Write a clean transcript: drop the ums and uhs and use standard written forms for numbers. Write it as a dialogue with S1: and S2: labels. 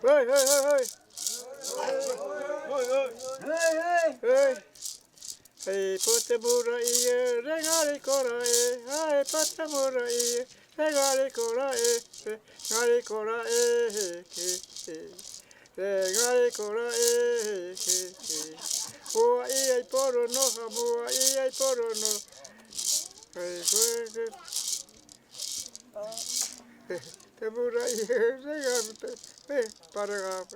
S1: Hey, hey, hey, hey. Hey. Hey, potemura ie, regale cora e, hey, potemura ie, regale cora e, regale cora e, regale cora e, boa ie poro no, boa ie poro no. Hey, temura ie, regale, para